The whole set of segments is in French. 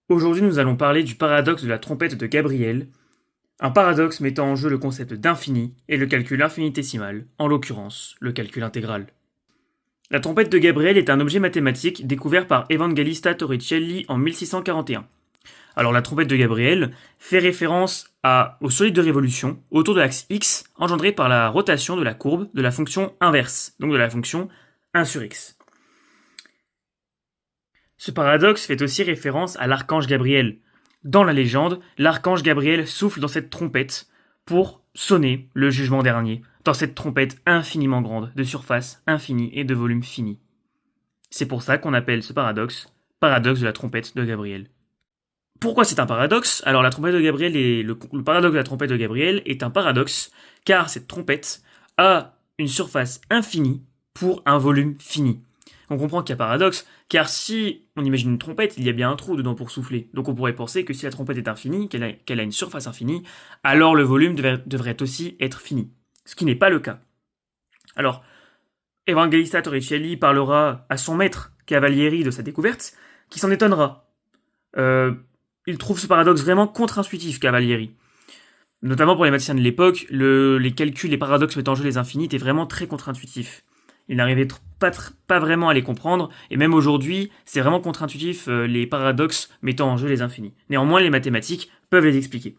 Aujourd'hui, nous allons parler du paradoxe de la trompette de Gabriel, un paradoxe mettant en jeu le concept d'infini et le calcul infinitésimal, en l'occurrence le calcul intégral. La trompette de Gabriel est un objet mathématique découvert par Evangelista Torricelli en 1641. Alors la trompette de Gabriel fait référence au solide de révolution autour de l'axe x engendré par la rotation de la courbe de la fonction inverse, donc de la fonction 1 sur x. Ce paradoxe fait aussi référence à l'archange Gabriel. Dans la légende, l'archange Gabriel souffle dans cette trompette pour sonner le jugement dernier, dans cette trompette infiniment grande, de surface infinie et de volume fini. C'est pour ça qu'on appelle ce paradoxe de la trompette de Gabriel. Pourquoi c'est un paradoxe? Alors la trompette de Gabriel le paradoxe de la trompette de Gabriel est un paradoxe car cette trompette a une surface infinie pour un volume fini. On comprend qu'il y a paradoxe, car si on imagine une trompette, il y a bien un trou dedans pour souffler. Donc on pourrait penser que si la trompette est infinie, qu'elle a une surface infinie, alors le volume devrait aussi être fini. Ce qui n'est pas le cas. Alors, Evangelista Torricelli parlera à son maître, Cavalieri, de sa découverte, qui s'en étonnera. Il trouve ce paradoxe vraiment contre-intuitif, Cavalieri. Notamment pour les mathématiciens de l'époque, les calculs, les paradoxes mettant en jeu les infinis étaient vraiment très contre-intuitifs. Il n'arrivait pas vraiment à les comprendre, et même aujourd'hui, c'est vraiment contre-intuitif les paradoxes mettant en jeu les infinis. Néanmoins, les mathématiques peuvent les expliquer.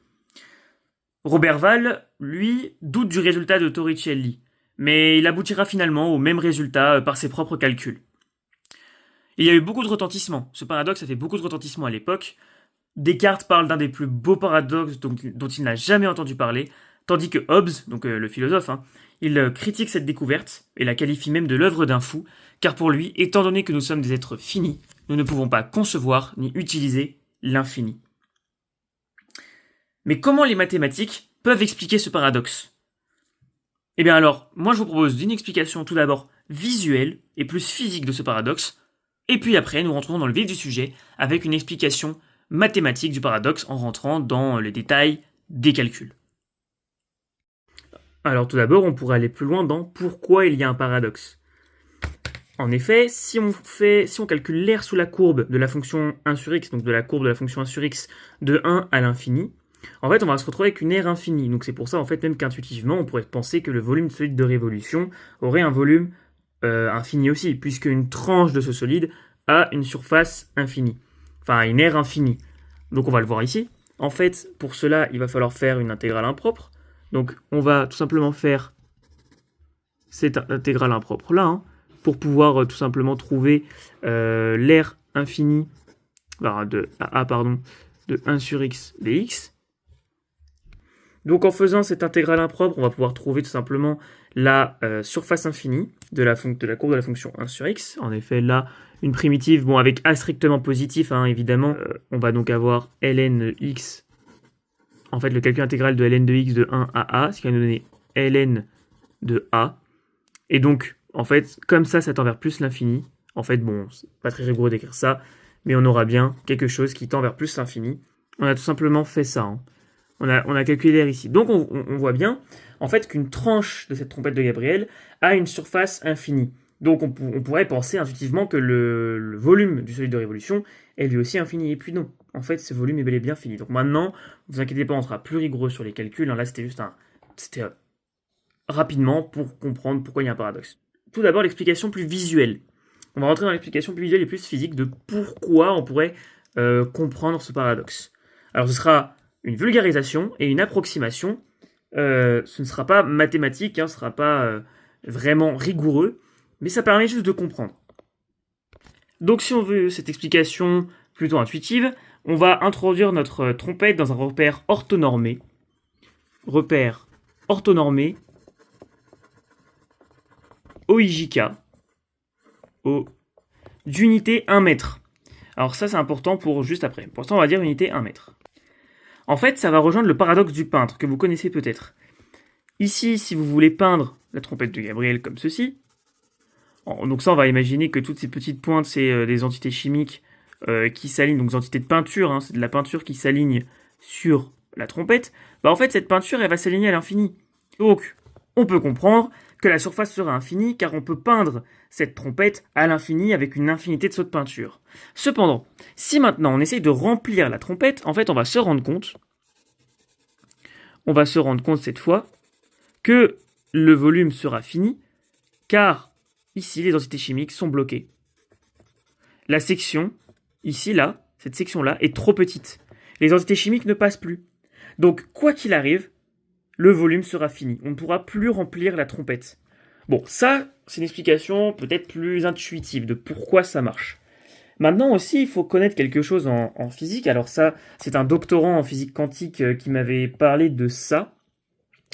Robert Val, lui, doute du résultat de Torricelli, mais il aboutira finalement au même résultat par ses propres calculs. Il y a eu beaucoup de retentissement. Ce paradoxe a fait beaucoup de retentissement à l'époque. Descartes parle d'un des plus beaux paradoxes dont il n'a jamais entendu parler, tandis que Hobbes, donc le philosophe, il critique cette découverte et la qualifie même de l'œuvre d'un fou, car pour lui, étant donné que nous sommes des êtres finis, nous ne pouvons pas concevoir ni utiliser l'infini. Mais comment les mathématiques peuvent expliquer ce paradoxe? Eh bien alors, moi je vous propose une explication tout d'abord visuelle et plus physique de ce paradoxe, et puis après nous rentrons dans le vif du sujet avec une explication mathématique du paradoxe en rentrant dans les détails des calculs. Alors tout d'abord, on pourrait aller plus loin dans pourquoi il y a un paradoxe. En effet, si on calcule l'air sous la courbe de la fonction 1 sur x, donc de la courbe de la fonction 1 sur x de 1 à l'infini, en fait on va se retrouver avec une aire infinie. Donc c'est pour ça en fait même qu'intuitivement on pourrait penser que le volume solide de révolution aurait un volume infini aussi, puisque une tranche de ce solide a une surface infinie, enfin une aire infinie. Donc on va le voir ici. En fait, pour cela, il va falloir faire une intégrale impropre. Donc on va tout simplement faire cette intégrale impropre là, pour pouvoir tout simplement trouver l'aire infinie de 1 sur x dx. Donc en faisant cette intégrale impropre, on va pouvoir trouver tout simplement la surface infinie de la courbe de la fonction 1 sur x. En effet, là, une primitive, bon, avec a strictement positif, évidemment, on va donc avoir ln x. En fait, le calcul intégral de ln de x de 1 à a, ce qui va nous donner ln de a. Et donc, en fait, comme ça tend vers plus l'infini. En fait, bon, c'est pas très rigoureux d'écrire ça, mais on aura bien quelque chose qui tend vers plus l'infini. On a tout simplement fait ça. On a calculé l'air ici. Donc, on voit bien, en fait, qu'une tranche de cette trompette de Gabriel a une surface infinie. Donc, on pourrait penser intuitivement que le volume du solide de révolution est lui aussi infini. Et puis non, en fait, ce volume est bel et bien fini. Donc maintenant, ne vous inquiétez pas, on sera plus rigoureux sur les calculs. Là, c'était juste rapidement pour comprendre pourquoi il y a un paradoxe. Tout d'abord, l'explication plus visuelle. On va rentrer dans l'explication plus visuelle et plus physique de pourquoi on pourrait comprendre ce paradoxe. Alors, ce sera une vulgarisation et une approximation. Ce ne sera pas mathématique, ce ne sera pas vraiment rigoureux, mais ça permet juste de comprendre. Donc si on veut cette explication plutôt intuitive, on va introduire notre trompette dans un repère orthonormé. Repère orthonormé OIJK d'unité 1 mètre. Alors ça c'est important pour juste après. Pour l'instant on va dire unité 1 mètre. En fait ça va rejoindre le paradoxe du peintre que vous connaissez peut-être. Ici si vous voulez peindre la trompette de Gabriel comme ceci, donc ça on va imaginer que toutes ces petites pointes c'est des entités chimiques qui s'alignent, donc des entités de peinture, c'est de la peinture qui s'aligne sur la trompette. En fait cette peinture elle va s'aligner à l'infini. Donc on peut comprendre que la surface sera infinie, car on peut peindre cette trompette à l'infini avec une infinité de sauts de peinture. Cependant, si maintenant on essaye de remplir la trompette, en fait on va se rendre compte cette fois que le volume sera fini, car ici les densités chimiques sont bloquées. La section, ici là, cette section-là est trop petite. Les densités chimiques ne passent plus. Donc quoi qu'il arrive, le volume sera fini. On ne pourra plus remplir la trompette. Bon, ça, c'est une explication peut-être plus intuitive de pourquoi ça marche. Maintenant aussi, il faut connaître quelque chose en physique. Alors ça, c'est un doctorant en physique quantique qui m'avait parlé de ça.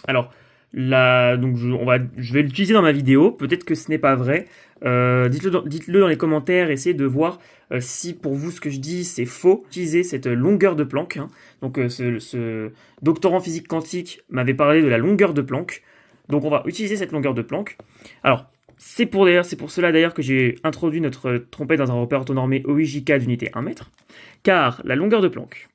Alors, là, donc je vais l'utiliser dans ma vidéo. Peut-être que ce n'est pas vrai. Dites-le dans les commentaires. Essayez de voir si pour vous ce que je dis c'est faux. Utilisez cette longueur de Planck. Hein. Donc ce doctorant en physique quantique m'avait parlé de la longueur de Planck. Donc on va utiliser cette longueur de Planck. Alors, c'est pour cela d'ailleurs que j'ai introduit notre trompette dans un repère orthonormé OIJK d'unité 1 mètre. Car la longueur de Planck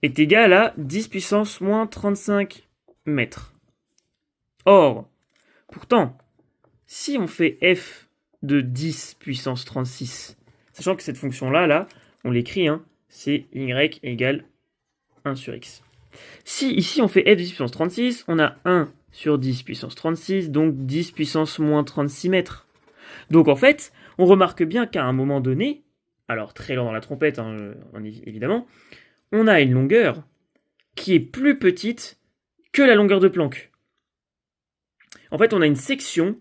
est égale à 10 puissance moins 35 mètres. Or, pourtant, si on fait f de 10 puissance 36, sachant que cette fonction-là, on l'écrit, hein, c'est y égale 1 sur x. Si ici on fait f de 10 puissance 36, on a 1 sur 10 puissance 36, donc 10 puissance moins 36 mètres. Donc en fait, on remarque bien qu'à un moment donné, alors très lent dans la trompette, hein, évidemment, on a une longueur qui est plus petite que la longueur de Planck. En fait, on a une section,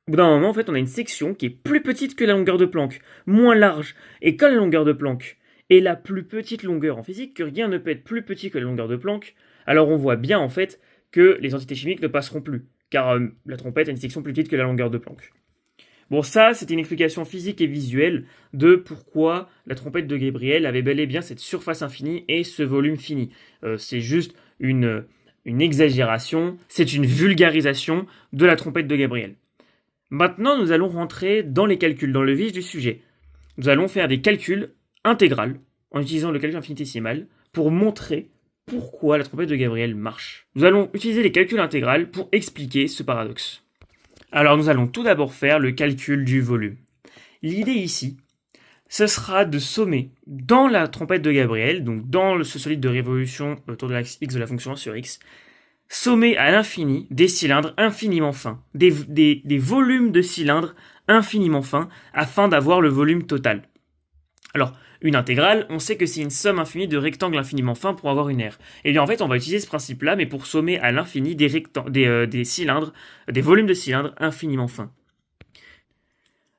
au bout d'un moment, en fait, on a une section qui est plus petite que la longueur de Planck, moins large. Et quand la longueur de Planck est la plus petite longueur en physique, que rien ne peut être plus petit que la longueur de Planck, alors on voit bien en fait que les entités chimiques ne passeront plus, car la trompette a une section plus petite que la longueur de Planck. Bon, ça, c'était une explication physique et visuelle de pourquoi la trompette de Gabriel avait bel et bien cette surface infinie et ce volume fini. C'est juste une exagération, c'est une vulgarisation de la trompette de Gabriel. Maintenant, nous allons rentrer dans les calculs, dans le vif du sujet. Nous allons faire des calculs intégrales, en utilisant le calcul infinitésimal, pour montrer pourquoi la trompette de Gabriel marche. Nous allons utiliser les calculs intégrales pour expliquer ce paradoxe. Alors nous allons tout d'abord faire le calcul du volume. L'idée ici, ce sera de sommer dans la trompette de Gabriel, donc dans ce solide de révolution autour de l'axe x de la fonction 1 sur x, sommer à l'infini des cylindres infiniment fins, des volumes de cylindres infiniment fins, afin d'avoir le volume total. Alors, une intégrale, on sait que c'est une somme infinie de rectangles infiniment fins pour avoir une aire. Et bien en fait, on va utiliser ce principe-là, mais pour sommer à l'infini des cylindres, des volumes de cylindres infiniment fins.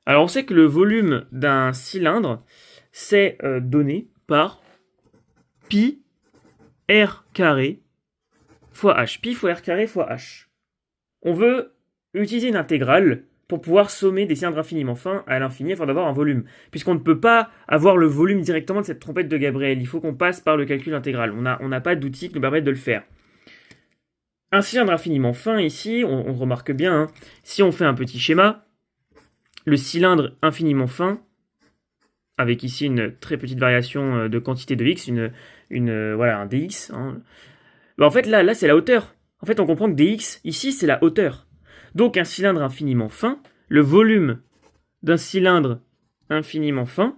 Alors on sait que le volume d'un cylindre, c'est donné par pi r carré fois h. Pi fois r carré fois h. On veut utiliser une intégrale pour pouvoir sommer des cylindres infiniment fins à l'infini afin d'avoir un volume. Puisqu'on ne peut pas avoir le volume directement de cette trompette de Gabriel, il faut qu'on passe par le calcul intégral. On n'a pas d'outil qui nous permette de le faire. Un cylindre infiniment fin ici, on remarque bien, hein, si on fait un petit schéma, le cylindre infiniment fin, avec ici une très petite variation de quantité de x, voilà, un dx, hein, bah en fait là c'est la hauteur. En fait on comprend que dx, ici c'est la hauteur. Donc un cylindre infiniment fin, le volume d'un cylindre infiniment fin,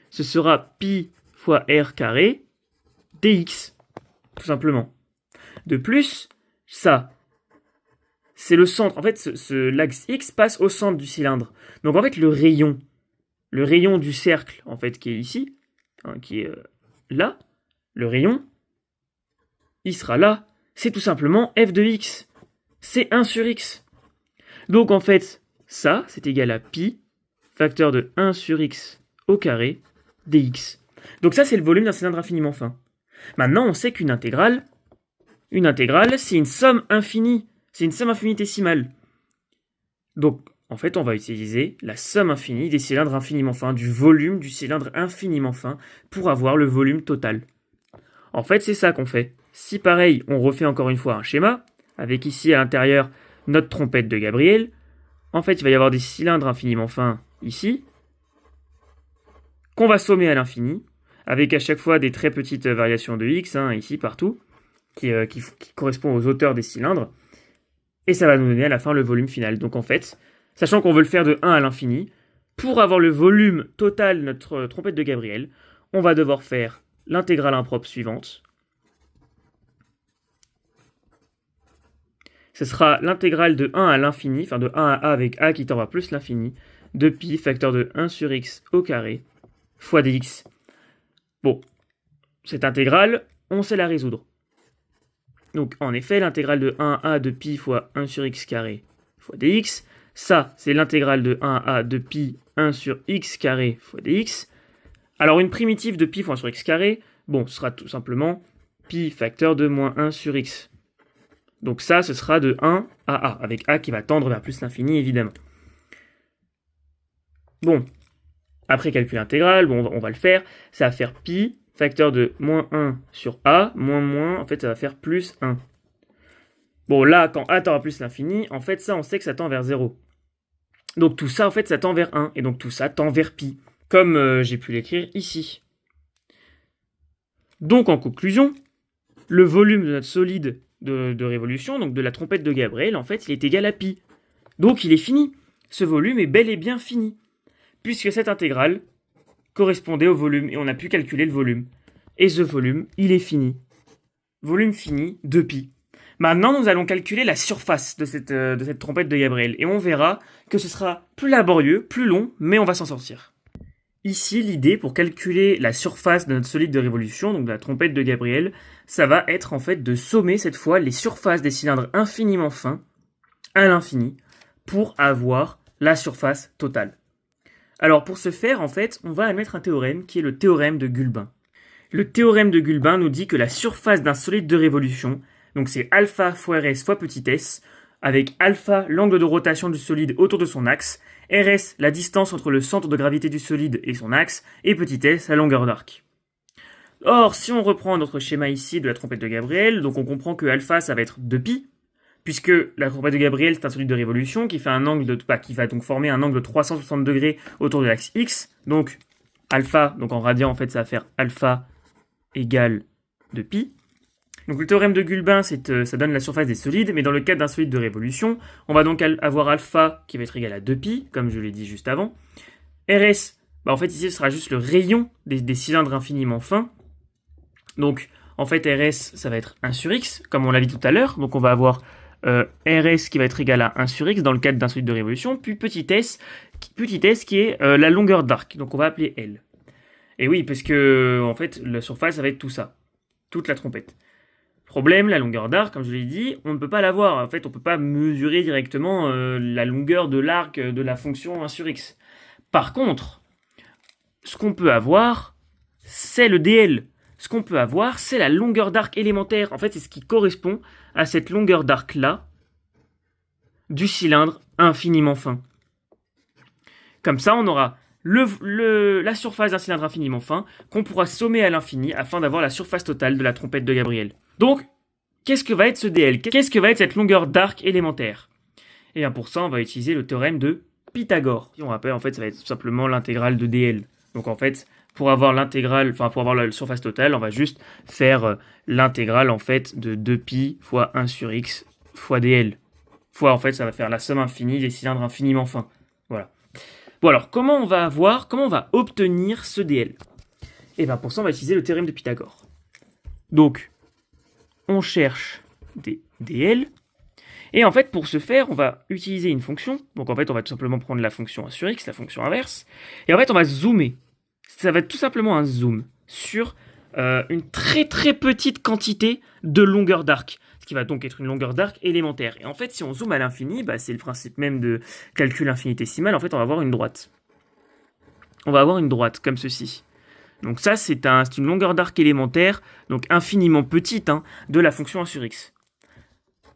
ce sera pi fois r carré dx, tout simplement. De plus, ça, c'est le centre. En fait, l'axe x passe au centre du cylindre. Donc en fait, le rayon du cercle, en fait, qui est ici, hein, qui est là, le rayon, il sera là. C'est tout simplement f de x. C'est 1 sur x. Donc en fait, ça, c'est égal à pi, facteur de 1 sur x au carré, dx. Donc ça, c'est le volume d'un cylindre infiniment fin. Maintenant, on sait qu'une intégrale, c'est une somme infinie. C'est une somme infinitésimale. Donc, en fait, on va utiliser la somme infinie des cylindres infiniment fins, du volume du cylindre infiniment fin, pour avoir le volume total. En fait, c'est ça qu'on fait. Si pareil, on refait encore une fois un schéma, avec ici à l'intérieur notre trompette de Gabriel, en fait, il va y avoir des cylindres infiniment fins ici, qu'on va sommer à l'infini, avec à chaque fois des très petites variations de x, hein, ici, partout, qui correspondent aux hauteurs des cylindres. Et ça va nous donner à la fin le volume final. Donc en fait, sachant qu'on veut le faire de 1 à l'infini, pour avoir le volume total de notre trompette de Gabriel, on va devoir faire l'intégrale impropre suivante. Ce sera l'intégrale de 1 à l'infini, enfin de 1 à a avec a qui tend vers plus l'infini, de pi facteur de 1 sur x au carré fois dx. Bon, cette intégrale, on sait la résoudre. Donc en effet, l'intégrale de 1 à a de pi fois 1 sur x carré fois dx, ça c'est l'intégrale de 1 à a de pi 1 sur x carré fois dx. Alors une primitive de pi fois 1 sur x carré, bon, ce sera tout simplement pi facteur de moins 1 sur x. Donc ça, ce sera de 1 à a, avec a qui va tendre vers plus l'infini, évidemment. Bon, après calcul intégral, bon, on va le faire. Ça va faire pi, facteur de moins 1 sur a, moins, en fait, ça va faire plus 1. Bon, là, quand a tend vers plus l'infini, en fait, ça, on sait que ça tend vers 0. Donc tout ça, en fait, ça tend vers 1, et donc tout ça tend vers pi, comme j'ai pu l'écrire ici. Donc, en conclusion, le volume de notre solide de révolution, donc de la trompette de Gabriel, en fait, il est égal à pi. Donc il est fini. Ce volume est bel et bien fini, puisque cette intégrale correspondait au volume, et on a pu calculer le volume. Et ce volume, il est fini. Volume fini de pi. Maintenant, nous allons calculer la surface de cette trompette de Gabriel, et on verra que ce sera plus laborieux, plus long, mais on va s'en sortir. Ici, l'idée pour calculer la surface de notre solide de révolution, donc de la trompette de Gabriel, ça va être en fait de sommer cette fois les surfaces des cylindres infiniment fins à l'infini pour avoir la surface totale. Alors pour ce faire, en fait, on va admettre un théorème qui est le théorème de Gulbin. Le théorème de Gulbin nous dit que la surface d'un solide de révolution, donc c'est alpha fois rs fois petit s, avec alpha l'angle de rotation du solide autour de son axe, rs la distance entre le centre de gravité du solide et son axe, et petit s la longueur d'arc. Or, si on reprend notre schéma ici de la trompette de Gabriel, donc on comprend que alpha ça va être 2pi, puisque la trompette de Gabriel c'est un solide de révolution qui fait un angle qui va donc former un angle de 360 degrés autour de l'axe x, donc alpha, donc en radian en fait ça va faire alpha égale 2pi. Donc le théorème de Gulbin, ça donne la surface des solides, mais dans le cadre d'un solide de révolution, on va donc avoir alpha qui va être égal à 2pi, comme je l'ai dit juste avant. Rs, en fait ici ce sera juste le rayon des cylindres infiniment fins. Donc en fait Rs ça va être 1 sur x, comme on l'a vu tout à l'heure. Donc on va avoir Rs qui va être égal à 1 sur x dans le cadre d'un solide de révolution, puis petit s qui est la longueur d'arc, donc on va appeler L. Et oui, parce que en fait la surface ça va être tout ça, toute la trompette. Problème, la longueur d'arc, comme je l'ai dit, on ne peut pas l'avoir. En fait, on ne peut pas mesurer directement la longueur de l'arc de la fonction 1 sur x. Par contre, ce qu'on peut avoir, c'est le dl. Ce qu'on peut avoir, c'est la longueur d'arc élémentaire. En fait, c'est ce qui correspond à cette longueur d'arc-là du cylindre infiniment fin. Comme ça, on aura la surface d'un cylindre infiniment fin qu'on pourra sommer à l'infini afin d'avoir la surface totale de la trompette de Gabriel. Donc, qu'est-ce que va être ce dl? Qu'est-ce que va être cette longueur d'arc élémentaire? Et bien pour ça, on va utiliser le théorème de Pythagore. Si on rappelle, en fait, ça va être tout simplement l'intégrale de dl. Donc en fait, pour avoir l'intégrale, enfin pour avoir la surface totale, on va juste faire l'intégrale en fait de 2pi fois 1 sur x fois dl. Fois en fait, ça va faire la somme infinie des cylindres infiniment fins. Voilà. Bon alors, comment on va obtenir ce dl? Et bien pour ça, on va utiliser le théorème de Pythagore. Donc, on cherche des dl. Et en fait, pour ce faire, on va utiliser une fonction. Donc en fait, on va tout simplement prendre la fonction 1 sur x, la fonction inverse. Et en fait, on va zoomer. Ça va être tout simplement un zoom sur une très très petite quantité de longueur d'arc. Ce qui va donc être une longueur d'arc élémentaire. Et en fait, si on zoome à l'infini, c'est le principe même de calcul infinitésimal. En fait, on va avoir une droite. On va avoir une droite, comme ceci. Donc ça, c'est une longueur d'arc élémentaire, donc infiniment petite, de la fonction 1 sur x.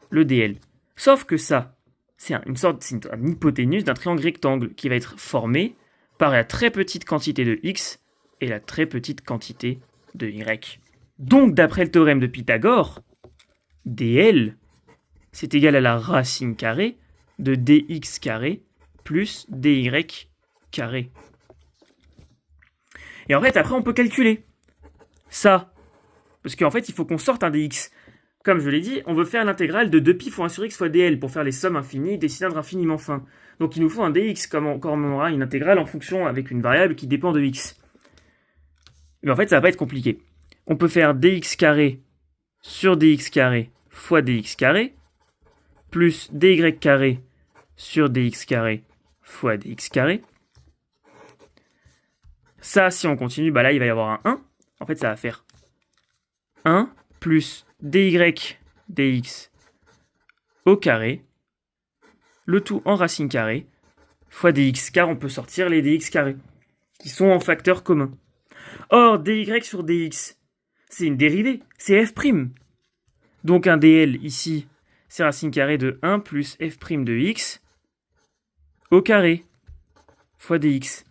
Le dl. Sauf que ça, c'est une hypoténuse d'un triangle rectangle qui va être formé par la très petite quantité de x et la très petite quantité de y. Donc, d'après le théorème de Pythagore, dl, c'est égal à la racine carrée de dx carré plus dy carré. Et en fait, après, on peut calculer. ça. Parce qu'en fait, il faut qu'on sorte un dx. Comme je l'ai dit, on veut faire l'intégrale de 2pi fois 1 sur x fois dl pour faire les sommes infinies des cylindres infiniment fins. Donc il nous faut un dx, comme on aura une intégrale en fonction avec une variable qui dépend de x. Mais en fait, ça va pas être compliqué. On peut faire dx carré sur dx carré fois dx carré, plus dy carré sur dx carré fois dx carré. Ça, si on continue, bah là, il va y avoir un 1. En fait, ça va faire 1 plus dy dx au carré, le tout en racine carrée, fois dx, car on peut sortir les dx carrés, qui sont en facteur commun. Or, dy sur dx, c'est une dérivée, c'est f'. Donc un dl ici, c'est racine carrée de 1 plus f' de x au carré, fois dx.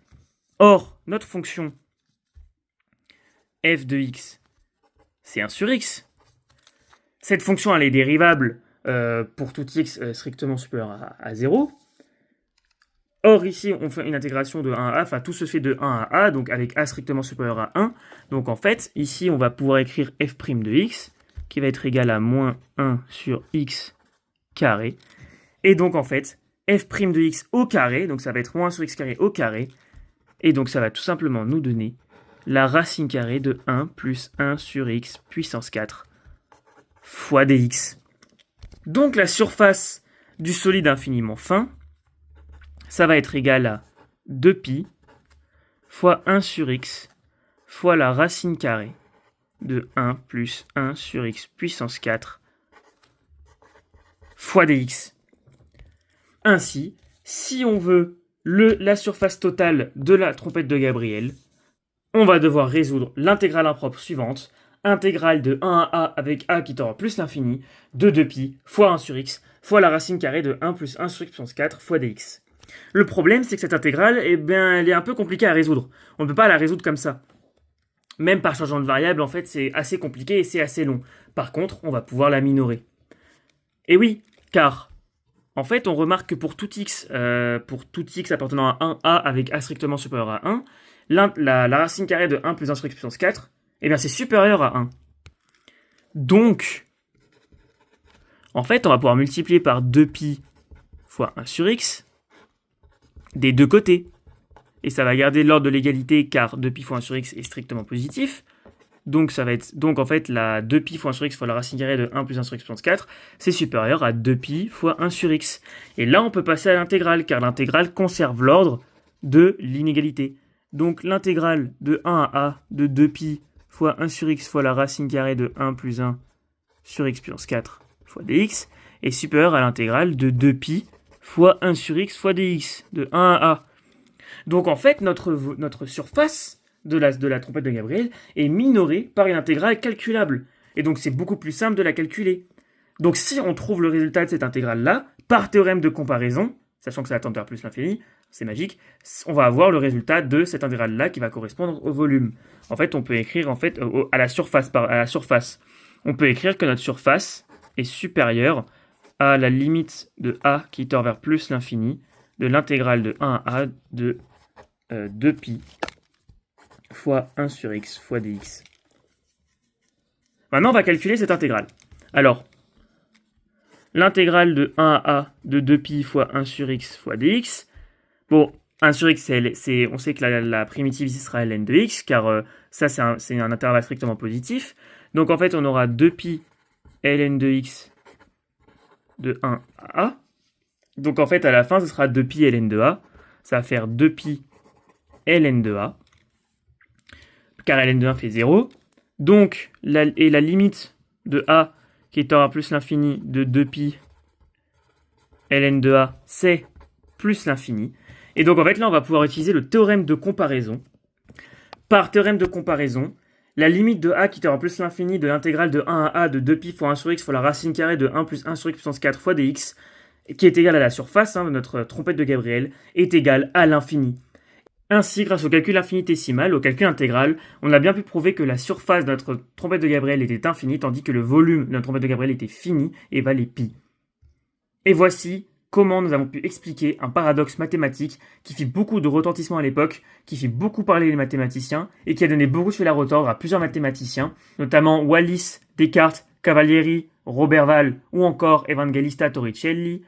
Or, notre fonction f de x, c'est 1 sur x. Cette fonction, elle est dérivable pour tout x strictement supérieur à 0. Or, ici, on fait une intégration de 1 à a, enfin, tout se fait de 1 à a, donc avec a strictement supérieur à 1. Donc, en fait, ici, on va pouvoir écrire f' de x, qui va être égal à moins 1 sur x carré. Et donc, en fait, f' de x au carré, donc ça va être moins 1 sur x carré au carré. Et donc, ça va tout simplement nous donner la racine carrée de 1 plus 1 sur x puissance 4 fois dx. Donc, la surface du solide infiniment fin, ça va être égal à 2pi fois 1 sur x fois la racine carrée de 1 plus 1 sur x puissance 4 fois dx. Ainsi, si on veut la surface totale de la trompette de Gabriel, on va devoir résoudre l'intégrale impropre suivante, intégrale de 1 à a avec a qui tend à plus l'infini, de 2pi fois 1 sur x fois la racine carrée de 1 plus 1 sur x puissance 4 fois dx. Le problème, c'est que cette intégrale, elle est un peu compliquée à résoudre. On ne peut pas la résoudre comme ça. Même par changeant de variable, en fait, c'est assez compliqué et c'est assez long. Par contre, on va pouvoir la minorer. Et oui, car, en fait, on remarque que pour tout x appartenant à 1a avec a strictement supérieur à 1, la racine carrée de 1 plus 1 sur x puissance 4, eh bien, c'est supérieur à 1. Donc, en fait, on va pouvoir multiplier par 2pi fois 1 sur x des deux côtés. Et ça va garder l'ordre de l'égalité car 2pi fois 1 sur x est strictement positif. Donc ça va être en fait la 2pi fois 1 sur x fois la racine carrée de 1 plus 1 sur x puissance 4, c'est supérieur à 2pi fois 1 sur x. Et là on peut passer à l'intégrale car l'intégrale conserve l'ordre de l'inégalité. Donc l'intégrale de 1 à a de 2pi fois 1 sur x fois la racine carrée de 1 plus 1 sur x puissance 4 fois dx est supérieure à l'intégrale de 2pi fois 1 sur x fois dx de 1 à a. Donc en fait, notre surface de la trompette de Gabriel est minorée par une intégrale calculable. Et donc c'est beaucoup plus simple de la calculer. Donc si on trouve le résultat de cette intégrale-là, par théorème de comparaison, sachant que ça tend vers plus l'infini, c'est magique, on va avoir le résultat de cette intégrale-là qui va correspondre au volume. En fait, on peut écrire à la surface. On peut écrire que notre surface est supérieure à la limite de a qui tend vers plus l'infini de l'intégrale de 1 à a de 2pi fois 1 sur x fois dx. Maintenant, on va calculer cette intégrale. Alors, l'intégrale de 1 à a de 2pi fois 1 sur x fois dx. Bon, 1 sur x, on sait que la primitive ici sera ln de x, car ça, c'est un intervalle strictement positif. Donc, en fait, on aura 2pi ln de x de 1 à a. Donc, en fait, à la fin, ce sera 2pi ln de a. Ça va faire 2pi ln de a. Car ln de 1 fait 0. Donc, la limite de a qui tend à plus l'infini de 2pi ln de a, c'est plus l'infini. Et donc, en fait, là, on va pouvoir utiliser le théorème de comparaison. Par théorème de comparaison, la limite de a qui tend à plus l'infini de l'intégrale de 1 à a de 2pi fois 1 sur x fois la racine carrée de 1 plus 1 sur x puissance 4 fois dx, qui est égale à la surface de notre trompette de Gabriel, est égale à l'infini. Ainsi, grâce au calcul infinitésimal, au calcul intégral, on a bien pu prouver que la surface de notre trompette de Gabriel était infinie, tandis que le volume de notre trompette de Gabriel était fini et valait pi. Et voici comment nous avons pu expliquer un paradoxe mathématique qui fit beaucoup de retentissement à l'époque, qui fit beaucoup parler les mathématiciens et qui a donné beaucoup de fil à retordre à plusieurs mathématiciens, notamment Wallis, Descartes, Cavalieri, Robert Val ou encore Evangelista Torricelli.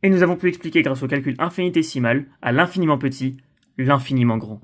Et nous avons pu expliquer grâce au calcul infinitésimal à l'infiniment petit, l'infiniment grand.